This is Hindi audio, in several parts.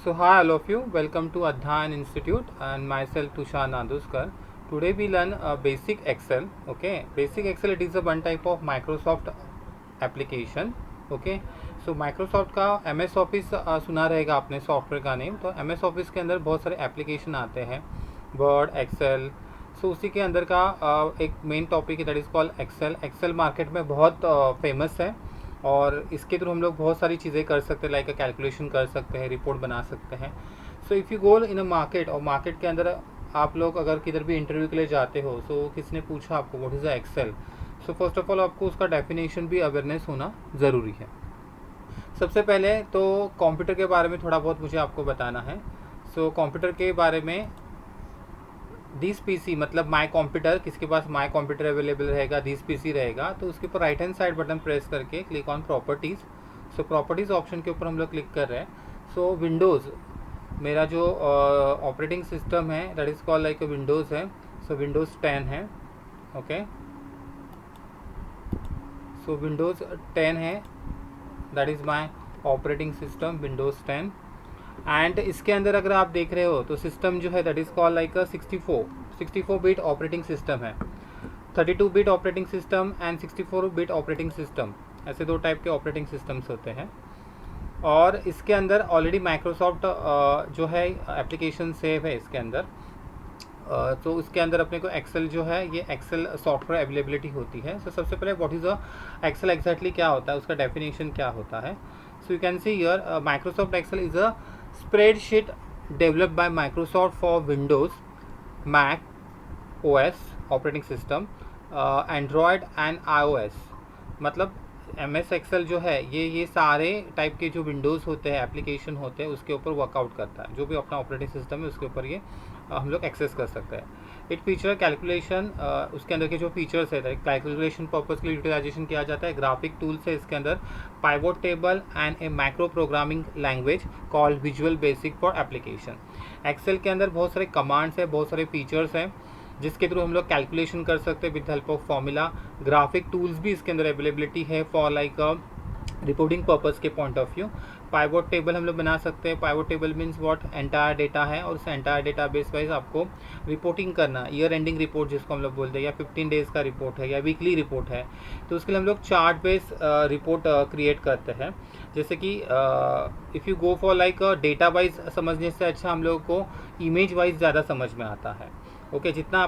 So hi all of you, welcome to Adhan Institute and myself Tushar Nanduskar. Today we learn basic Excel. Okay, basic Excel it is a one type of Microsoft application. Okay, so Microsoft का MS Office सुना रहेगा आपने सॉफ्टवेयर का नेम. तो MS Office के अंदर बहुत सारे एप्लीकेशन आते हैं, वर्ड, एक्सेल. सो उसी के अंदर का एक मेन टॉपिक है that is called Excel. Excel market में बहुत फेमस है और इसके थ्रू हम लोग बहुत सारी चीज़ें कर सकते हैं, लाइक कैलकुलेशन कर सकते हैं, रिपोर्ट बना सकते हैं. So if you go in a market, और मार्केट के अंदर आप लोग अगर किधर भी इंटरव्यू के लिए जाते हो, सो किसने पूछा आपको what is a Excel, so first of all आपको उसका डेफिनेशन भी अवेयरनेस होना ज़रूरी है. सबसे पहले तो कंप्यूटर के बारे में थोड़ा बहुत मुझे आपको बताना है. सो कंप्यूटर के बारे में दिस पीसी मतलब माई कंप्यूटर, किसके पास माई कंप्यूटर अवेलेबल रहेगा, दिस पीसी रहेगा, तो उसके ऊपर right hand side button press करके click on properties. So properties option के ऊपर हम लोग क्लिक कर रहे हैं. सो विंडोज़, मेरा जो ऑपरेटिंग सिस्टम है that is called like Windows है. सो विंडोज़ 10 है. ओके, सो विंडोज़ 10 है, that is my operating system Windows 10. And इसके अंदर अगर आप देख रहे हो तो सिस्टम जो है that is called like 64 bit operating system है. 32 bit operating system and 64 bit operating system, ऐसे दो टाइप के ऑपरेटिंग सिस्टम्स होते हैं. और इसके अंदर ऑलरेडी माइक्रोसॉफ्ट जो है एप्लीकेशन सेव है इसके अंदर. तो उसके अंदर अपने को एक्सेल जो है, ये एक्सेल सॉफ्टवेयर अवेलेबिलिटी होती है. सो सबसे पहले what is a Excel exactly क्या होता है, उसका डेफिनेशन क्या होता है. So you can see here Microsoft Excel is a spreadsheet developed by Microsoft for Windows, Mac OS operating system, Android and iOS. मतलब MS Excel जो है ये सारे टाइप के जो विंडोज़ होते हैं, एप्लीकेशन होते हैं, उसके ऊपर वर्कआउट करता है. जो भी अपना ऑपरेटिंग सिस्टम है उसके ऊपर ये हम लोग एक्सेस कर सकते हैं. इट फीचर कैलकुलेशन, उसके अंदर के जो फीचर्स है कैलकुलेशन पर्पज़ के लिए यूटिलाइजेशन किया जाता है. ग्राफिक टूल्स है इसके अंदर, pivot table and a macro programming language called Visual Basic for application. Excel के अंदर बहुत सारे कमांड्स है, बहुत सारे फीचर्स हैं जिसके थ्रू हम लोग कैलकुलेशन कर सकते हैं with help of formula. Graphic tools भी इसके अंदर अवेलेबिलिटी है फॉर लाइक रिपोर्टिंग पर्पज़ के point of view. Pivot table हम लोग बना सकते हैं. Pivot table means what, entire data है और उस एंटायर डेटा बेस वाइज आपको रिपोर्टिंग करना, ईयर एंडिंग रिपोर्ट जिसको हम लोग बोलते हैं, या 15 डेज़ का रिपोर्ट है या वीकली रिपोर्ट है, तो उसके लिए हम लोग चार्ट बेस रिपोर्ट क्रिएट करते हैं. जैसे कि if you go for like data wise समझने से अच्छा हम लोगों को इमेज वाइज ज़्यादा समझ में आता है. ओके, जितना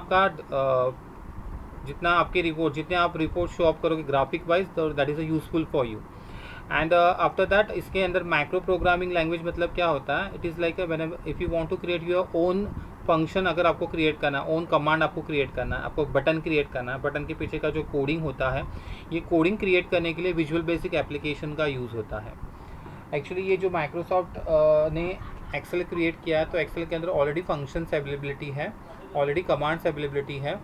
आपकी रिपोर्ट, जितने आप रिपोर्ट शो अप करोगे ग्राफिक वाइज, तो that is a useful for you. And after that इसके अंदर माइक्रो प्रोग्रामिंग लैंग्वेज मतलब क्या होता है, it is like when if you want to create your own function, अगर आपको क्रिएट करना है, ओन कमांड आपको क्रिएट करना है, आपको बटन क्रिएट करना है, बटन के पीछे का जो कोडिंग होता है, ये कोडिंग क्रिएट करने के लिए विजुअल बेसिक एप्लीकेशन का यूज़ होता है. एक्चुअली ये जो माइक्रोसॉफ्ट ने एक्सेल क्रिएट किया है, तो एक्सेल के अंदर ऑलरेडी फंक्शंस अवेलेबिलिटी है, ऑलरेडी कमांड्स अवेलेबिलिटी है.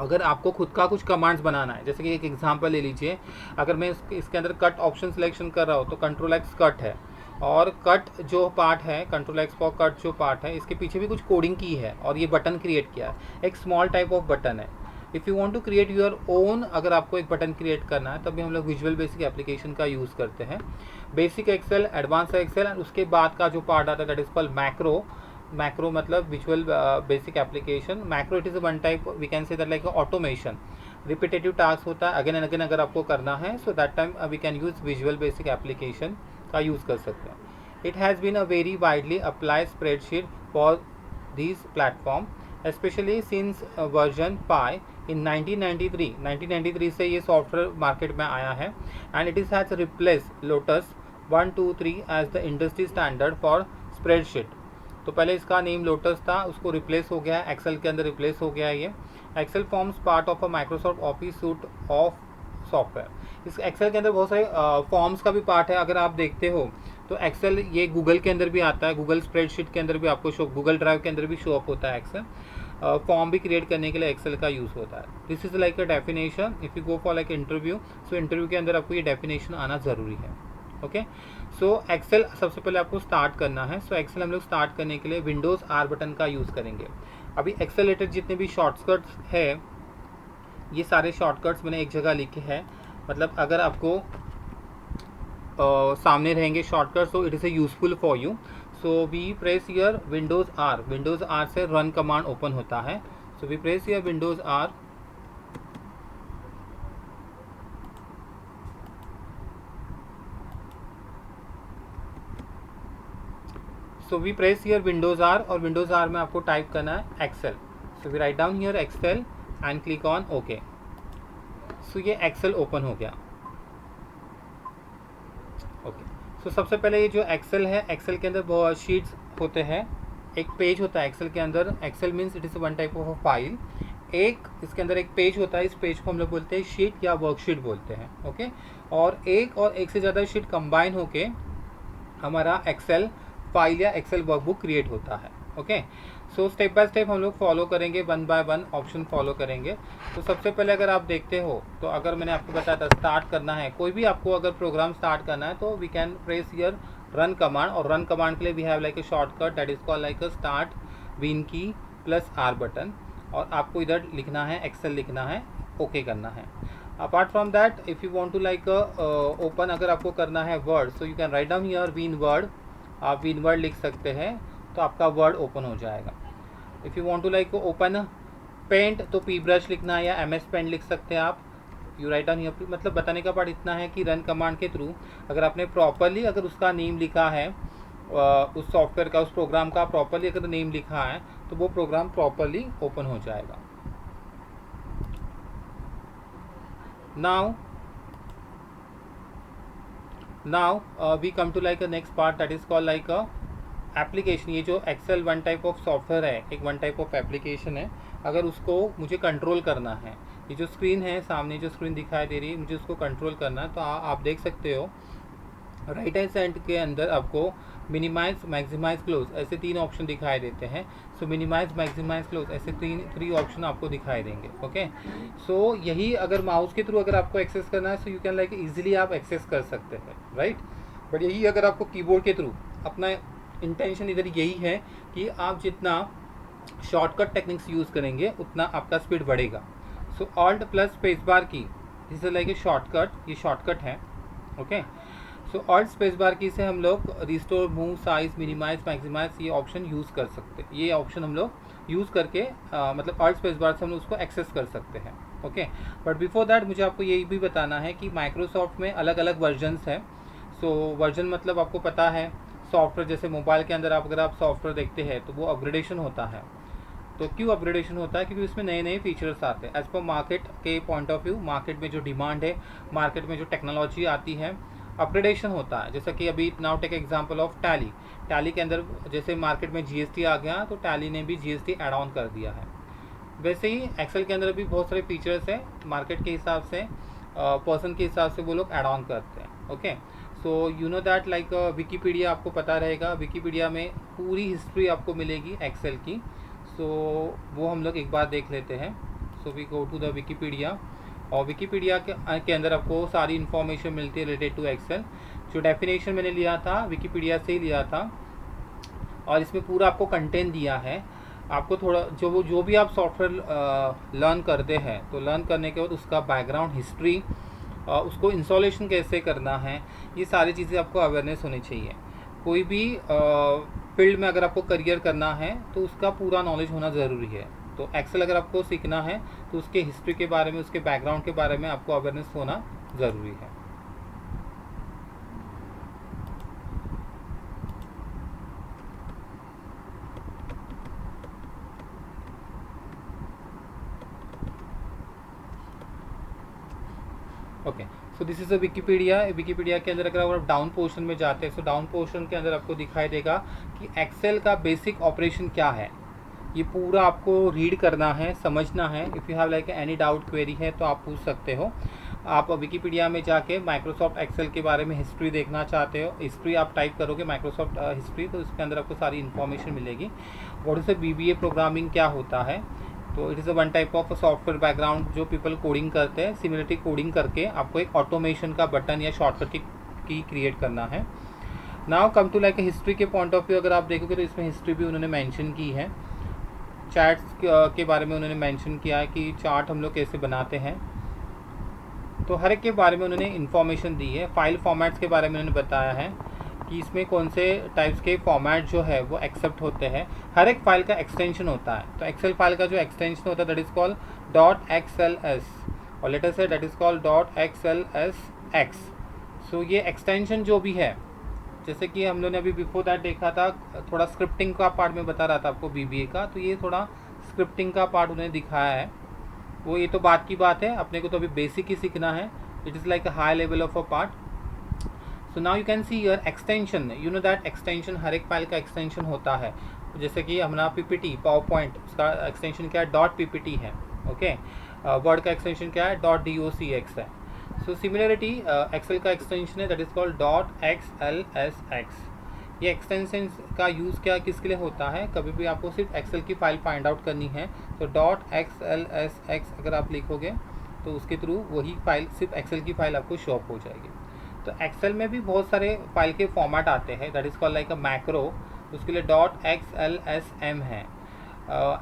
अगर आपको खुद का कुछ कमांड्स बनाना है, जैसे कि एक एग्जांपल ले लीजिए, अगर मैं इसके अंदर कट ऑप्शन सिलेक्शन कर रहा हूँ तो कंट्रोल एक्स कट है, और कट जो पार्ट है, कंट्रोल एक्स फॉर कट जो पार्ट है, इसके पीछे भी कुछ कोडिंग की है और ये बटन क्रिएट किया है, एक स्मॉल टाइप ऑफ बटन है. If you want to create your own, अगर आपको एक बटन क्रिएट करना है तभी हम लोग विजुअल बेसिक एप्लीकेशन का यूज़ करते हैं. Basic Excel, advance Excel, and उसके बाद का जो पार्ट आता है दैट इज़ कॉल्ड मैक्रो मतलब Visual Basic application. Macro it is one type, we can say that like automation, repetitive task होता है अगेन एंड अगेन अगर आपको करना है, so that time we can use Visual Basic application का यूज़ कर सकते हैं. It has been a very widely apply spreadsheet for this platform specially since version five in 1993 से ये सॉफ्टवेयर मार्केट में आया है. And it is has replace Lotus 1, 2, 3 as the industry standard for spreadsheet. तो पहले इसका नेम लोटस था, उसको रिप्लेस हो गया है, एक्सेल के अंदर रिप्लेस हो गया है ये. Excel forms part of a Microsoft Office suite of software. इस एक्सेल के अंदर बहुत सारे फॉर्म्स का भी पार्ट है. अगर आप देखते हो तो एक्सेल ये गूगल के अंदर भी आता है, गूगल स्प्रेडशीट के अंदर भी आपको शो, गूगल ड्राइव के अंदर भी शो अप होता है एक्सेल. फॉर्म भी क्रिएट करने के लिए एक्सेल का यूज़ होता है. This is like a definition. If you go for like interview, so interview के अंदर आपको ये डेफिनेशन आना ज़रूरी है. ओके, सो एक्सेल सबसे पहले आपको स्टार्ट करना है. सो एक्सेल हम लोग स्टार्ट करने के लिए विंडोज़ आर बटन का यूज़ करेंगे. अभी एक्सेल रिलेटेड जितने भी शॉर्टकट्स है, ये सारे शॉर्टकट्स मैंने एक जगह लिखे हैं. मतलब अगर आपको सामने रहेंगे शॉर्टकट्स, तो it is a useful for you. So we press here Windows R, Windows R से रन कमांड ओपन होता है. So we press here Windows R. So we press here Windows R, और विंडोज आर में आपको टाइप करना है Excel. So we write down here Excel and click on okay. So ये एक्सेल ओपन हो गया. ओके. सो सबसे पहले ये जो एक्सेल है, एक्सेल के अंदर बहुत शीट्स होते हैं. एक पेज होता है एक्सेल के अंदर. Excel means it is one type of a file. एक इसके अंदर एक पेज होता है, इस पेज को हम लोग बोलते हैं शीट या वर्कशीट बोलते हैं. ओके. और एक से ज़्यादा शीट कंबाइन होके हमारा एक्सेल फाइल या एक्सेल वर्कबुक क्रिएट होता है. Okay. So step by step हम लोग फॉलो करेंगे, one by one option follow करेंगे. तो सबसे पहले अगर आप देखते हो तो अगर मैंने आपको बताया था स्टार्ट करना है, कोई भी आपको अगर प्रोग्राम स्टार्ट करना है तो we can press here run command. और रन कमांड के लिए we have like a shortcut that is called like a start win key plus R button. और आपको इधर लिखना है एक्सेल लिखना है, ओके करना है. Apart from that if you want to like open अगर आपको करना है word, so you can write down here win word. आप विन वर्ड लिख सकते हैं तो आपका वर्ड ओपन हो जाएगा. If you want to like open paint तो पी ब्रश लिखना है या एम एस पेंट लिख सकते हैं आप. You right down here. मतलब बताने का पार्ट इतना है कि रन कमांड के थ्रू अगर आपने प्रॉपरली अगर उसका नेम लिखा है, उस सॉफ्टवेयर का उस प्रोग्राम का प्रॉपरली अगर नेम लिखा है तो वो प्रोग्राम प्रॉपरली ओपन हो जाएगा. Now we come to like a next part that is called like a application. ये जो Excel one type of software है, एक वन टाइप ऑफ एप्लीकेशन है. अगर उसको मुझे कंट्रोल करना है, ये जो स्क्रीन है सामने जो स्क्रीन दिखाई दे रही है, मुझे उसको कंट्रोल करना है. तो आप देख सकते हो राइट हैंड साइड के अंदर आपको मिनिमाइज मैक्सिमाइज क्लोज ऐसे 3 ऑप्शन दिखाई देते हैं. सो मिनिमाइज मैक्सिमाइज क्लोज ऐसे 3 ऑप्शन आपको दिखाई देंगे. ओके. सो यही अगर माउस के थ्रू अगर आपको एक्सेस करना है, so you can like easily आप एक्सेस कर सकते हैं, राइट. बट यही अगर आपको कीबोर्ड के थ्रू, अपना इंटेंशन इधर यही है कि आप जितना शॉर्टकट टेक्निक्स यूज़ करेंगे उतना आपका स्पीड बढ़ेगा. So alt plus space bar key, this is like a shortcut, ये शॉर्टकट है. Okay. So alt space bar key से हम लोग restore move size minimise maximise ये ऑप्शन यूज़ कर सकते हैं. ये ऑप्शन हम लोग यूज़ करके मतलब ऑल्ट स्पेस बार से हम लोग उसको एक्सेस कर सकते हैं. ओके. बट बिफोर दैट मुझे आपको यही भी बताना है कि माइक्रोसॉफ्ट में अलग अलग वर्जन्स हैं. सो वर्जन मतलब आपको पता है सॉफ्टवेयर, जैसे मोबाइल के अंदर आप अगर आप सॉफ्टवेयर देखते हैं तो वो अपग्रेडेशन होता है. तो क्यों अपग्रेडेशन होता है? क्योंकि उसमें नए नए फीचर्स आते हैं एज पर मार्केट के पॉइंट ऑफ व्यू. मार्केट में जो डिमांड है, मार्केट में जो टेक्नोलॉजी आती है, अपग्रेडेशन होता है. जैसा कि अभी now take example of Tally. Tally के अंदर जैसे मार्केट में जीएसटी आ गया तो टैली ने भी जीएसटी ऐड ऑन कर दिया है. वैसे ही एक्सेल के अंदर भी बहुत सारे फीचर्स हैं, मार्केट के हिसाब से पर्सन के हिसाब से वो लोग ऐड ऑन करते हैं. Okay. So you know that like Wikipedia आपको पता रहेगा. विकीपीडिया में पूरी हिस्ट्री आपको मिलेगी एक्सेल की. सो वो हम लोग एक बार देख लेते हैं. So we go to the Wikipedia. और विकीपीडिया के अंदर आपको सारी इन्फॉर्मेशन मिलती है रिलेटेड टू एक्सेल. जो डेफिनेशन मैंने लिया था विकीपीडिया से ही लिया था, और इसमें पूरा आपको कंटेंट दिया है. आपको थोड़ा जो भी आप सॉफ्टवेयर लर्न करते हैं तो लर्न करने के बाद उसका बैकग्राउंड हिस्ट्री, उसको इंस्टॉलेशन कैसे करना है, ये सारी चीज़ें आपको अवेयरनेस होनी चाहिए. कोई भी फील्ड में अगर आपको करियर करना है तो उसका पूरा नॉलेज होना ज़रूरी है. तो एक्सेल अगर आपको सीखना है तो उसके हिस्ट्री के बारे में, उसके बैकग्राउंड के बारे में आपको अवेयरनेस होना ज़रूरी है. Okay. So this is a Wikipedia. Wikipedia के अंदर अगर आप डाउन पोर्शन में जाते हैं, सो डाउन पोर्शन के अंदर आपको दिखाई देगा कि एक्सेल का बेसिक ऑपरेशन क्या है. ये पूरा आपको रीड करना है, समझना है. If you have like any doubt query है तो आप पूछ सकते हो. आप विकीपीडिया में जाके माइक्रोसॉफ्ट एक्सेल के बारे में हिस्ट्री देखना चाहते हो, हिस्ट्री आप टाइप करोगे माइक्रोसॉफ्ट हिस्ट्री, तो इसके अंदर आपको सारी इन्फॉर्मेशन मिलेगी. व्हाट इज़ बीबीए प्रोग्रामिंग क्या होता है. तो it is a one type of software background जो पीपल कोडिंग करते हैं. सिमिलरिटी कोडिंग करके आपको एक ऑटोमेशन का बटन या शॉर्टकट की क्रिएट करना है. Now come to like history के पॉइंट ऑफ व्यू अगर आप देखोगे तो इसमें हिस्ट्री भी उन्होंने मेंशन की है. चार्ट्स के बारे में उन्होंने मेंशन किया है कि चार्ट हम लोग कैसे बनाते हैं. तो हर एक के बारे में उन्होंने इन्फॉर्मेशन दी है. फाइल फॉर्मेट्स के बारे में उन्होंने बताया है कि इसमें कौन से टाइप्स के फॉर्मेट जो है वो एक्सेप्ट होते हैं। हर एक फाइल का एक्सटेंशन होता है, तो एक्सेल फाइल का जो एक्सटेंशन होता है दैट इज़ कॉल्ड .xls और लेटर से that is called .xlsx। So ये एक्सटेंशन जो भी है, जैसे कि हम लोगों ने अभी बिफोर दैट देखा था, थोड़ा स्क्रिप्टिंग का पार्ट में बता रहा था आपको बीबीए का, तो ये थोड़ा स्क्रिप्टिंग का पार्ट उन्होंने दिखाया है। वो ये तो बात की बात है, अपने को तो अभी बेसिक ही सीखना है। It is like a high level of a part. So now you can see your extension, you know that extension हर एक फाइल का एक्सटेंशन होता है। जैसे कि हमारा पीपीटी पावर पॉइंट, उसका एक्सटेंशन क्या है, .ppt है। ओके, वर्ड का एक्सटेंशन क्या है, .docx है। सो सिमिलरिटी एक्सेल का एक्सटेंशन है दैट इज़ कॉल्ड .xlsx। ये एक्सटेंशन का यूज़ क्या किसके लिए होता है, कभी भी आपको सिर्फ एक्सेल की फाइल फाइंड आउट करनी है तो .xlsx अगर आप लिखोगे तो उसके थ्रू वही फाइल, सिर्फ एक्सेल की फाइल आपको शो अप हो जाएगी। तो एक्सेल में भी बहुत सारे फाइल के फॉर्मेट आते हैं that is called like a macro, उसके लिए .xlsm है।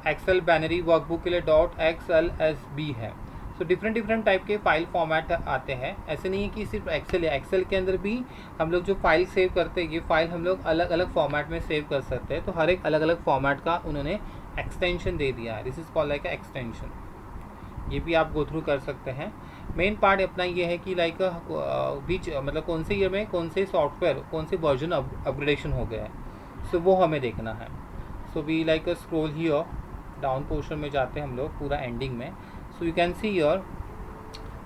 एक्सेल बाइनरी वर्कबुक के लिए .xlsb है। सो डिफरेंट टाइप के फाइल फॉर्मेट आते हैं। ऐसे नहीं है कि सिर्फ एक्सेल है, एक्सेल के अंदर भी हम लोग जो फाइल सेव करते हैं ये फाइल हम लोग अलग अलग फॉर्मेट में सेव कर सकते हैं। तो हर एक अलग अलग फॉर्मेट का उन्होंने एक्सटेंशन दे दिया है। This is called like extension, ये भी आप गो थ्रू कर सकते हैं। मेन पार्ट अपना ये है कि लाइक बीच मतलब कौन से ईयर में कौन से सॉफ्टवेयर, कौन से वर्जन अपग्रेडेशन हो गया है, सो वो हमें देखना है। So we like scroll here, down portion में जाते हैं हम लोग पूरा एंडिंग में। So you can see here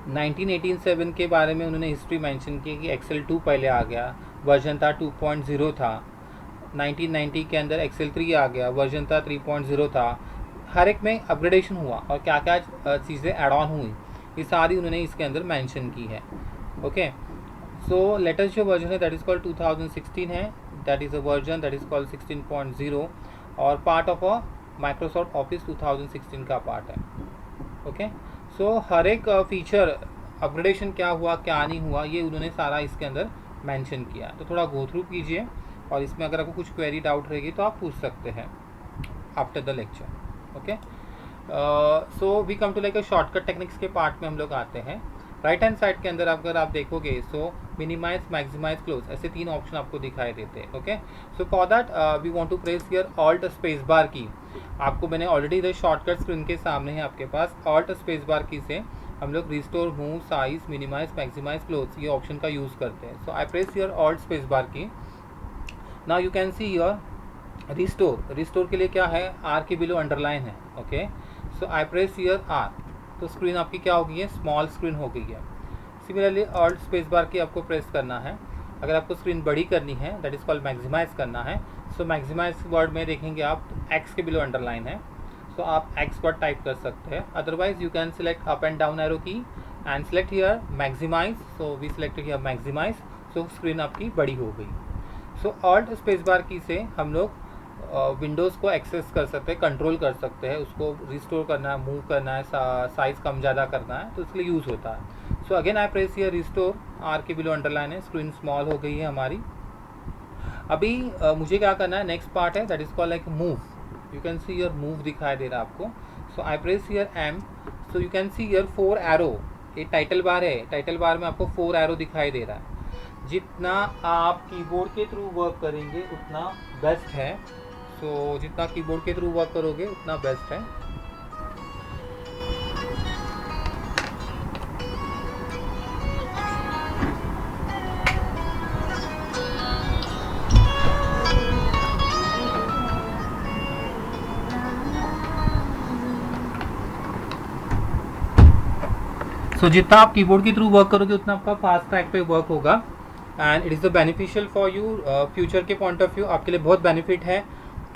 1987 के बारे में उन्होंने हिस्ट्री मेंशन की कि एक्सेल 2 पहले आ गया, वर्जन था 2.0 था। 1990 के अंदर एक्सेल 3 आ गया, वर्जन था 3.0 था। हर एक में अपग्रेडेशन हुआ और क्या क्या चीज़ें ऐड ऑन हुई, ये सारी उन्होंने इसके अंदर मेंशन की है। ओके, सो लेटेस्ट जो वर्जन है दैट इज़ कॉल्ड 2016 है, that is a version that is called 16.0 और part of a Microsoft office 2016 का पार्ट है। ओके, सो हर एक फीचर अपग्रेडेशन क्या हुआ क्या नहीं हुआ ये उन्होंने सारा इसके अंदर मेंशन किया। तो थोड़ा गो थ्रू कीजिए और इसमें अगर आपको कुछ क्वेरी डाउट रहेगी तो आप पूछ सकते हैं after the lecture. Okay, so we come to like shortcut techniques के पार्ट में हम लोग आते हैं। राइट हैंड साइड के अंदर अगर आप देखोगे सो मिनिमाइज, मैक्सिमाइज, क्लोज, ऐसे 3 ऑप्शन आपको दिखाई देते हैं। Okay, so for that we want to press here alt space bar key. आपको मैंने ऑलरेडी इधर शॉर्टकट स्क्रीन के सामने है आपके पास। ऑल्ट स्पेस बार की से हम लोग restore, move, size, minimise, maximize, close ये ऑप्शन का यूज़ करते हैं। So I press here alt space bar key. Now you can see here restore. Restore के लिए क्या है, आर के बिलो अंडरलाइन है। Okay, so I press here R, तो स्क्रीन आपकी क्या हो गई है, स्मॉल स्क्रीन हो गई है। Similarly alt space bar key आपको प्रेस करना है। अगर आपको स्क्रीन बड़ी करनी है दैट इज़ कॉल्ड मैक्सिमाइज करना है। सो मैक्सिमाइज वर्ड में देखेंगे आप एक्स के बिलो अंडरलाइन है, सो आप एक्स वर्ड टाइप कर सकते हैं। Otherwise you can select up and down arrow key and select here maximize. So we selected here maximize, so screen आपकी बड़ी हो गई। सो ऑल्ट स्पेस बार की से हम लोग विंडोज़ को एक्सेस कर सकते हैं, कंट्रोल कर सकते हैं, उसको रिस्टोर करना है, मूव करना है, साइज़ कम ज़्यादा करना है, तो इसके लिए यूज़ होता है। So again I press here restore, R के बिलो अंडरलाइन है, स्क्रीन स्मॉल हो गई है हमारी। अभी मुझे क्या करना है, नेक्स्ट पार्ट है that is called like move. You can see here move दिखाई दे रहा है आपको। So I press here M, so you can see here 4 arrow. ये टाइटल बार है, टाइटल बार में आपको 4 एरो दिखाई दे रहा है। जितना आप कीबोर्ड के थ्रू वर्क करेंगे उतना बेस्ट है। सो जितना कीबोर्ड के थ्रू वर्क करोगे उतना बेस्ट है। सो जितना आप कीबोर्ड के थ्रू वर्क करोगे उतना आपका फास्ट ट्रैक पे वर्क होगा and it is the beneficial for you. Future के पॉइंट ऑफ व्यू आपके लिए बहुत बेनिफिट है।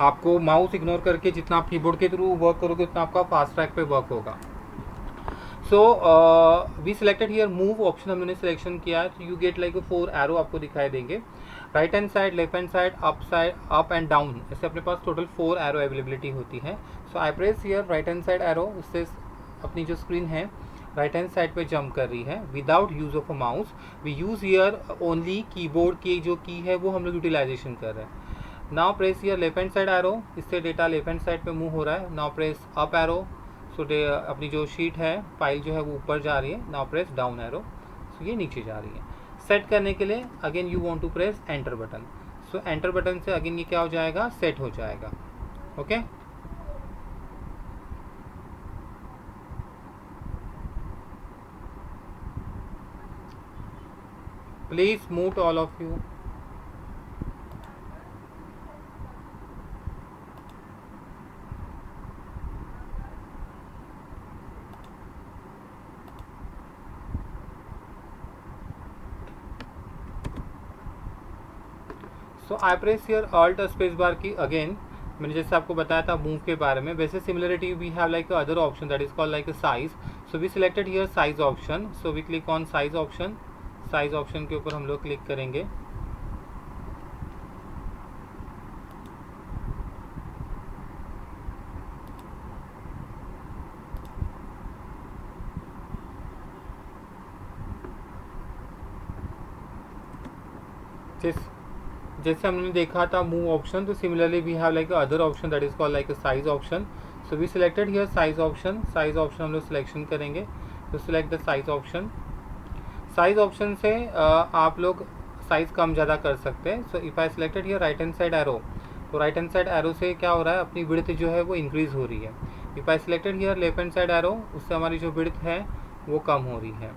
आपको माउस इग्नोर करके जितना आप कीबोर्ड के थ्रू वर्क करोगे उतना आपका फास्ट ट्रैक पे वर्क होगा। So we selected here move option हमने सिलेक्शन किया है, तो यू गेट लाइक 4 एरो आपको दिखाई देंगे। Right hand side, left hand side, up and down, ऐसे अपने पास टोटल 4 एरो अवेलेबिलिटी होती है। So I press here right hand side arrow, उससे अपनी जो स्क्रीन है राइट हैंड साइड पे जंप कर रही है without use of a mouse. We use here only keyboard key जो की है वो हम लोग यूटिलाइजेशन कर रहे हैं। Now press here left hand side arrow, इससे डेटा लेफ्ट हैंड साइड पे मूव हो रहा है। नाउ प्रेस अप एरो, सो अपनी जो शीट है, फाइल जो है वो ऊपर जा रही है। Now press down arrow, so ये नीचे जा रही है। सेट करने के लिए again you want to press enter button. So enter button से अगेन ये क्या हो जाएगा, सेट हो जाएगा. Okay. Please mute all of you. So I press here alt space bar key again. मैंने जैसे आपको बताया था मूव के बारे में, वैसे similarity we have like other option that is called like size. So we selected here size option. So we click on size option. Size option के ऊपर हम लोग क्लिक करेंगे. जैसे हमने देखा था मूव ऑप्शन, तो similarly we have like other option that is called like size option. So we selected here size option. Size option हम लोग सिलेक्शन करेंगे. तो select the size option. Size option से आप लोग साइज कम ज़्यादा कर सकते हैं. So if I selected here right hand side arrow, तो राइट हैंड साइड एरो से क्या हो रहा है, अपनी विड्थ जो है वो इंक्रीज हो रही है. If I selected here left hand side arrow, उससे हमारी जो विड्थ है वो कम हो रही है.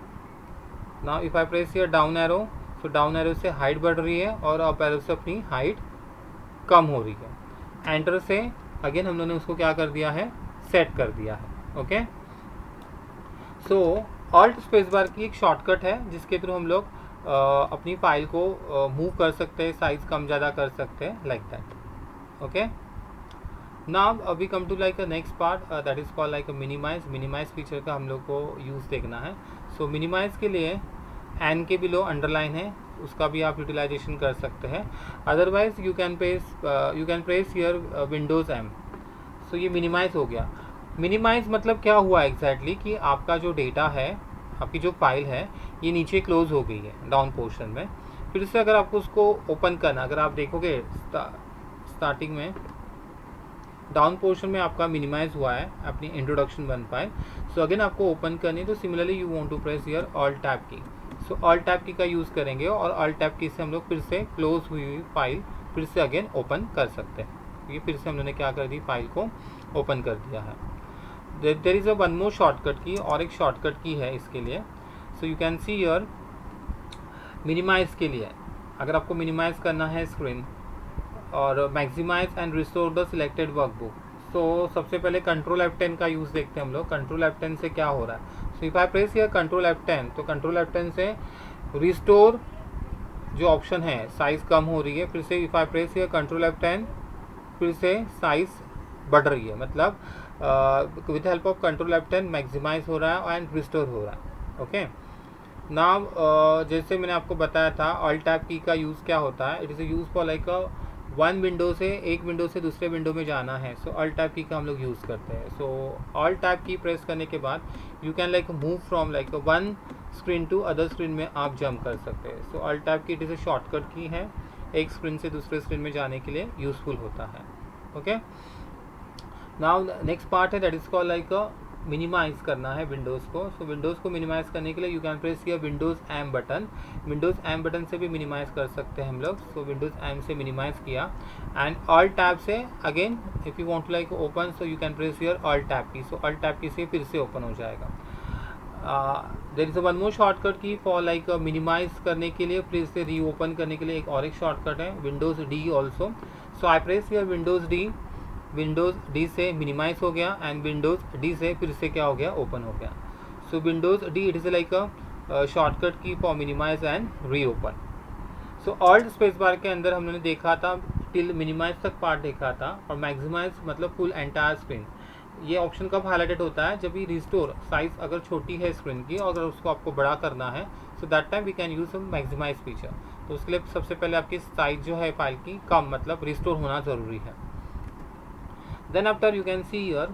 Now if I press here down arrow, तो डाउन एरो से हाइट बढ़ रही है और अप एरो से अपनी हाइट कम हो रही है. एंटर से अगेन हम लोगों ने उसको क्या कर दिया है, सेट कर दिया है. Okay. So alt space bar की एक शॉर्टकट है जिसके थ्रू हम लोग अपनी फाइल को मूव कर सकते हैं, साइज कम ज़्यादा कर सकते हैं, like that. Okay. Now we come to like a next part that is called like minimize. Minimize feature का हम लोग को यूज़ देखना है. सो मिनिमाइज के लिए एन के बिलो अंडरलाइन है, उसका भी आप यूटिलाइजेशन कर सकते हैं. Otherwise you can press here Windows M. So ये मिनिमाइज हो गया. मिनिमाइज मतलब क्या हुआ एग्जैक्टली कि आपका जो डेटा है, आपकी जो फाइल है, ये नीचे क्लोज हो गई है डाउन पोर्शन में. फिर से अगर आपको उसको ओपन करना, अगर आप देखोगे स्टार्टिंग में डाउन पोर्शन में आपका मिनिमाइज हुआ है अपनी इंट्रोडक्शन 1 फाइल. सो अगेन आपको ओपन करनी है, तो similarly you want to press here alt tab key. So alt tab की का यूज़ करेंगे और ऑल्ट टैब की से हम लोग फिर से क्लोज हुई फाइल फिर से अगेन ओपन कर सकते हैं. ये फिर से हम लोगों ने क्या कर दी, फाइल को ओपन कर दिया है. There is a one more shortcut key, और एक शॉर्टकट की है इसके लिए. So you can see here minimize के लिए, अगर आपको मिनिमाइज करना है स्क्रीन और maximize and restore the selected workbook, तो सबसे पहले कंट्रोल F10 का यूज़ देखते हैं हम लोग. कंट्रोल F10 से क्या हो रहा है. सो if I press here control F10, तो कंट्रोल F10 से रिस्टोर जो ऑप्शन है, साइज़ कम हो रही है. फिर से if I press here control F10, फिर से साइज़ बढ़ रही है. मतलब with help of control F10 maximize हो रहा है एंड रिस्टोर हो रहा है. ओके. नाउ जैसे मैंने आपको बताया था ऑल्ट टैब की का यूज़ क्या होता है. It is use for like one window से, एक विंडो से दूसरे विंडो में जाना है. सो ऑल्ट टैब की का हम लोग यूज़ करते हैं. So alt tab key press करने के बाद you can like move from like one screen to other screen में आप जंप कर सकते हैं. So alt tab key it is a shortcut key है, एक स्क्रीन से दूसरे स्क्रीन में जाने के लिए यूज़फुल होता है. ओके. नाउ नेक्स्ट पार्ट है that is called like minimize करना है विंडोज़ को. सो विंडोज़ को मिनिमाइज़ करने के लिए you can press here Windows M button. Windows M button से भी मिनिमाइज़ कर सकते हैं हम लोग. सो विंडोज़ एम से मिनिमाइज़ किया एंड ऑल्ट टैब से again if you want to like open, so you can press here alt tab key. So alt tab की से फिर से ओपन हो जाएगा. There is a one more shortcut key for like minimize करने के लिए, फिर से री ओपन करने के लिए एक और एक शॉर्टकट है Windows D also. So I press here Windows D. Windows D से मिनिमाइज हो गया एंड विंडोज़ डी से फिर से क्या हो गया, ओपन हो गया. So Windows D it is like a shortcut key for minimize and reopen. So alt space bar के अंदर हमने देखा था टिल मिनिमाइज तक पार्ट देखा था, और मैक्सिमाइज मतलब फुल एंटायर स्क्रीन. ये ऑप्शन कब हाईलाइटेड होता है, जब भी रिस्टोर साइज अगर छोटी है स्क्रीन की और अगर उसको आपको बड़ा करना है, so that time we can use maximize feature. तो उसके लिए सबसे पहले आपकी साइज जो है फाइल की कम मतलब रिस्टोर होना ज़रूरी है. Then after you can see here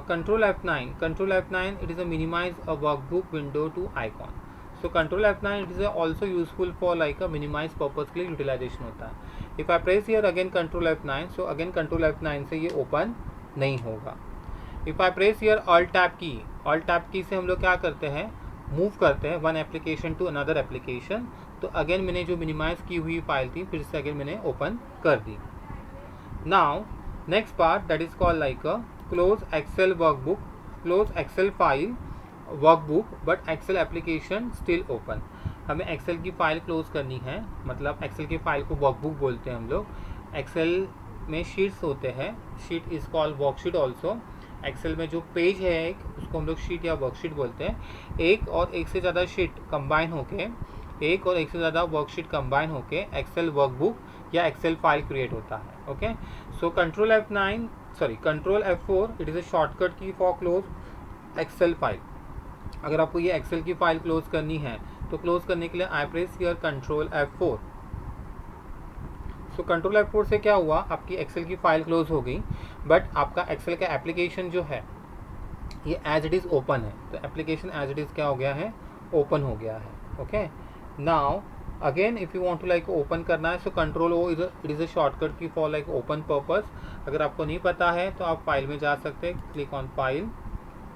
control F9. Control F9 it is a minimize a workbook window to icon. So control F9 it is also useful for like a minimize purpose के लिए utilization होता है. If I press here again control F9, so again control F9 से ये open नहीं होगा. If I press here alt tab key से हम लोग क्या करते हैं, मूव करते हैं one application to another application. तो अगेन मैंने जो मिनिमाइज़ की हुई फाइल थी फिर से अगेन मैंने ओपन कर दी. Now next part that is called like a close Excel workbook, close Excel file workbook but Excel application still open. हमें एक्सेल की फ़ाइल क्लोज करनी है, मतलब एक्सेल की फ़ाइल को वर्कबुक बोलते हैं हम लोग. एक्सेल में शीट्स होते हैं, sheet is called worksheet also. Excel में जो पेज है एक, उसको हम लोग शीट या वर्कशीट बोलते हैं. एक और एक से ज़्यादा शीट कंबाइन होके, एक और एक से ज़्यादा वर्कशीट कंबाइन होके एक्सेल वर्कबुक या एक्सेल फाइल क्रिएट होता है. Okay, so control F4 it is a shortcut key for close Excel file. अगर आपको ये एक्सेल की फाइल क्लोज करनी है तो क्लोज करने के लिए आई press here control F4. So control F4 से क्या हुआ, आपकी एक्सेल की फाइल क्लोज हो गई, बट आपका एक्सेल का एप्लीकेशन जो है ये एज इट इज़ ओपन है. तो एप्लीकेशन एज इट इज़ क्या हो गया है, ओपन हो गया है. Okay, now again if you want to like open करना है so control O it is a shortcut key for like open purpose. अगर आपको नहीं पता है तो आप फाइल में जा सकते हैं, क्लिक ऑन फाइल.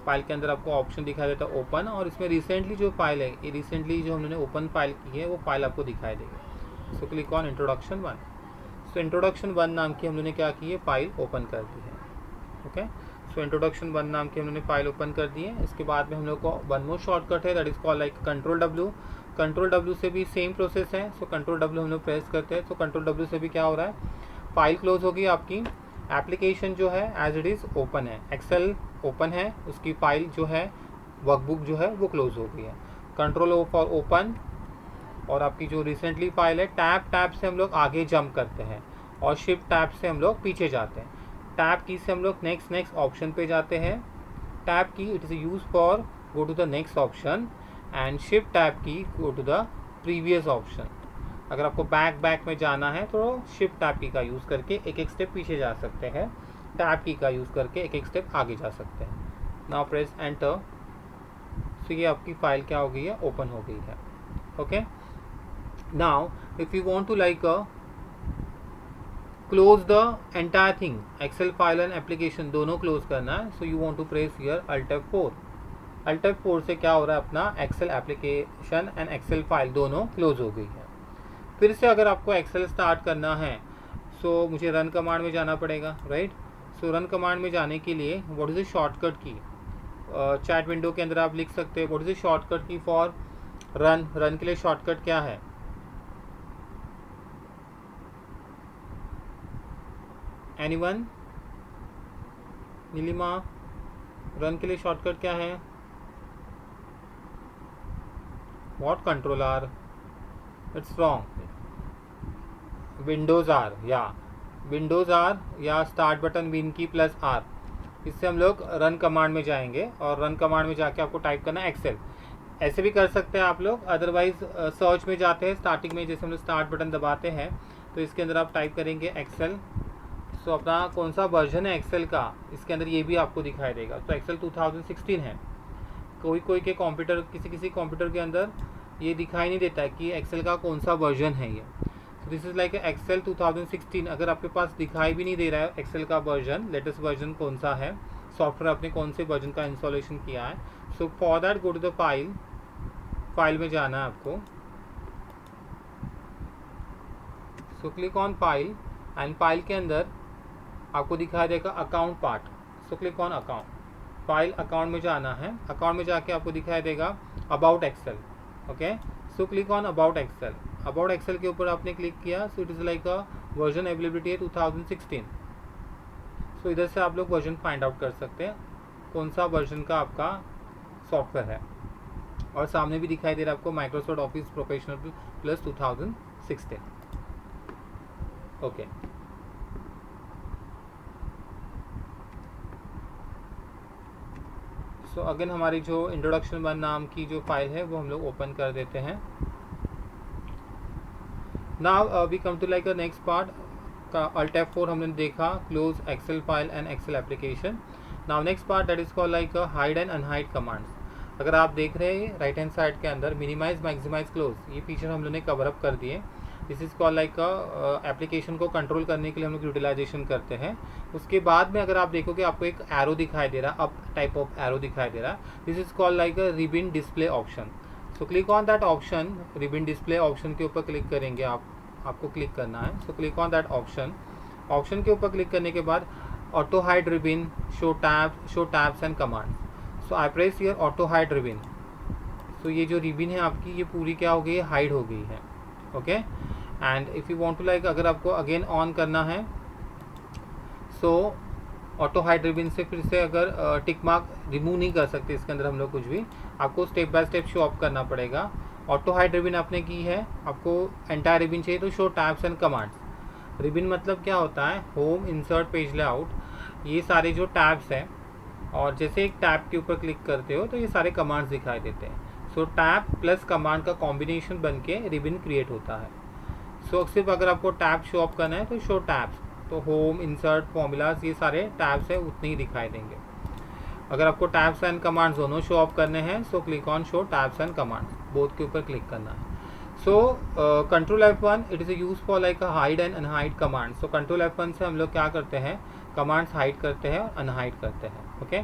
फाइल के अंदर आपको ऑप्शन दिखाई देता है ओपन, और इसमें रिसेंटली जो फाइल है, ये रिसेंटली जो हमने ओपन फाइल की है वो फाइल आपको दिखाई देगी. सो click on introduction 1. So introduction 1 नाम की हमने क्या की है, फाइल ओपन कर दी है. ओके, सो इंट्रोडक्शन 1 नाम की हमने फाइल ओपन कर दी है. इसके बाद में हम लोग को वन मोर शॉर्टकट है that is called like control W. Control W से भी सेम प्रोसेस है. सो कंट्रोल W हम लोग प्रेस करते हैं. सो कंट्रोल W से भी क्या हो रहा है, फाइल क्लोज होगी आपकी. एप्लीकेशन जो है एज इट इज़ ओपन है, एक्सेल ओपन है, उसकी फाइल जो है वर्कबुक जो है वो क्लोज हो गई है. कंट्रोल O फॉर ओपन, और आपकी जो रिसेंटली फाइल है टैब से हम लोग आगे जंप करते हैं, और शिफ्ट टैब से हम लोग पीछे जाते हैं. टैब की से हम लोग नेक्स्ट ऑप्शन पे जाते हैं. Tab key it is use for go to the next option, and shift tab key go to the previous option. अगर आपको बैक में जाना है तो शिफ्ट टैब की का यूज़ करके एक स्टेप पीछे जा सकते हैं, टैब की का यूज़ करके एक स्टेप आगे जा सकते हैं. Now press enter. सो ये आपकी फाइल क्या हो गई है, ओपन हो गई है. Okay, now if you want to like close the entire thing, excel file and application दोनों क्लोज करना है. So you want to press here Alt F4. Alt F4 से क्या हो रहा है, अपना excel application and excel file दोनों क्लोज हो गई है. फिर से अगर आपको एक्सेल स्टार्ट करना है सो मुझे रन कमांड में जाना पड़ेगा, राइट. सो रन कमांड में जाने के लिए व्हाट इज़ द शॉर्टकट की, चैट विंडो के अंदर आप लिख सकते हैं what is the shortcut key for run के लिए शॉर्टकट क्या है. एनीवन, नीलिमा, रन के लिए शॉर्टकट क्या है, what control R, it's wrong, windows R या start button win key plus R. इससे हम लोग रन कमांड में जाएंगे, और रन कमांड में जाके आपको टाइप करना है एक्सेल. ऐसे भी कर सकते हैं आप लोग, अदरवाइज सर्च में जाते हैं. स्टार्टिंग में जैसे हम लोग स्टार्ट बटन दबाते हैं तो इसके अंदर आप टाइप करेंगे एक्सेल. सो अपना कौन सा वर्जन है एक्सेल का, इसके अंदर ये भी आपको दिखाई देगा. तो एक्सेल 2016 है. कोई के कंप्यूटर, किसी कंप्यूटर के अंदर ये दिखाई नहीं देता है कि एक्सेल का कौन सा वर्जन है ये. This is like excel 2016. अगर आपके पास दिखाई भी नहीं दे रहा है एक्सेल का वर्जन, लेटेस्ट वर्जन कौन सा है, सॉफ्टवेयर आपने कौन से वर्जन का इंस्टॉलेशन किया है. So for that go to the file में जाना है आपको. So click on file, and file के अंदर आपको दिखाई देगा account part. So click on account. File account में जाना है. अकाउंट में जाके आपको दिखाई देगा about excel. Okay, so click on about excel. About excel के ऊपर आपने क्लिक किया. So it is like a version availability है 2016. सो इधर से आप लोग वर्जन फाइंड आउट कर सकते हैं कौन सा वर्जन का आपका सॉफ्टवेयर है. और सामने भी दिखाई दे रहा है आपको Microsoft office professional plus 2016. Okay, so again हमारी जो इंट्रोडक्शन 1 नाम की जो फाइल है वो हम लोग ओपन कर देते हैं. Now we come to like a next part का. Alt F4 हमने देखा, close Excel file and excel application. Now next part that is called like hide and unhide commands. अगर आप देख रहे हैं राइट हैंड साइड के अंदर मिनिमाइज, मैक्सिमाइज, क्लोज, ये फीचर हम लोगों ने कवर अप कर दिए. This is called like application को कंट्रोल करने के लिए हम लोग यूटिलाइजेशन करते हैं. उसके बाद में अगर आप देखोगे आपको एक एरो दिखाई दे रहा है, अप टाइप ऑफ एरो दिखाई दे रहा है. This is called like a ribbon display option. So click on that option, ribbon display option के ऊपर क्लिक करेंगे आप, आपको क्लिक करना है। So click on that option, option के ऊपर क्लिक करने के बाद auto hide ribbon, show tabs and command. So I press here auto hide ribbon. So ये जो रिबन है आपकी ये पूरी क्या हो गई है, हाइड हो गई है। Okay, and if you want to like अगर आपको अगेन ऑन करना है, सो ऑटो हाइड रिबन से फिर से अगर टिक मार्क रिमूव नहीं कर सकते इसके अंदर हम लोग कुछ भी, आपको step by step show off करना पड़ेगा। ऑटो हाइड रिबन आपने की है, आपको एंटायर रिबन चाहिए तो show tabs and commands. Ribbon मतलब क्या होता है, होम, इंसर्ट, पेज लेआउट, ये सारे जो टैब्स हैं, और जैसे एक टैब के ऊपर क्लिक करते हो तो ये सारे कमांड्स दिखाई देते हैं। सो टैब प्लस कमांड का कॉम्बिनेशन बन के रिबन क्रिएट होता है। सो सिर्फ अगर आपको टैब शो ऑफ करना है तो शो टैब्स, तो होम, इंसर्ट, फॉर्मूलाज, ये सारे टैब्स है उतने ही दिखाई देंगे। अगर आपको टैब्स एंड कमांड्स दोनों शो ऑफ करने हैं, सो click on show tabs and commands, both के ऊपर क्लिक करना है। So control F1 it is use for like a hide and unhide command. So control F1 से हम लोग क्या करते हैं, कमांड्स हाइड करते हैं और अनहाइड करते हैं। Okay,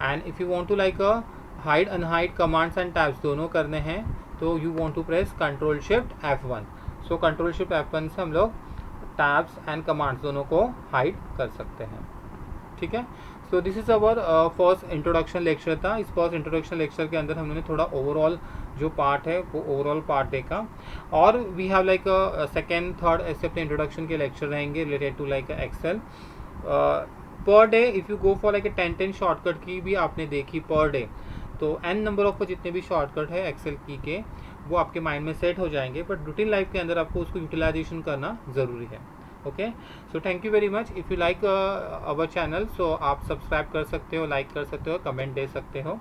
and if you want to like a hide unhide commands and tabs दोनों करने हैं तो you want to press control shift F1। So control shift F1 से हम लोग टैब्स एंड कमांड्स दोनों को हाइड कर सकते हैं। ठीक है, so this is our first introduction lecture था। इस फर्स्ट इंट्रोडक्शन लेक्चर के अंदर हमने थोड़ा ओवरऑल जो पार्ट है वो ओवरऑल पार्ट देखा, और we have like second third ऐसे अपने इंट्रोडक्शन के लेक्चर रहेंगे related to like excel. Per day if you go for like 10 shortcut key भी आपने देखी पर डे, तो n नंबर ऑफ जितने भी शॉर्टकट है एक्सेल की के वो आपके माइंड में सेट हो जाएंगे, बट रूटीन लाइफ के अंदर आपको उसको यूटिलाइजेशन करना ज़रूरी है। Okay, so thank you very much. If you like our channel, so आप सब्सक्राइब कर सकते हो, लाइक कर सकते हो, कमेंट दे सकते हो।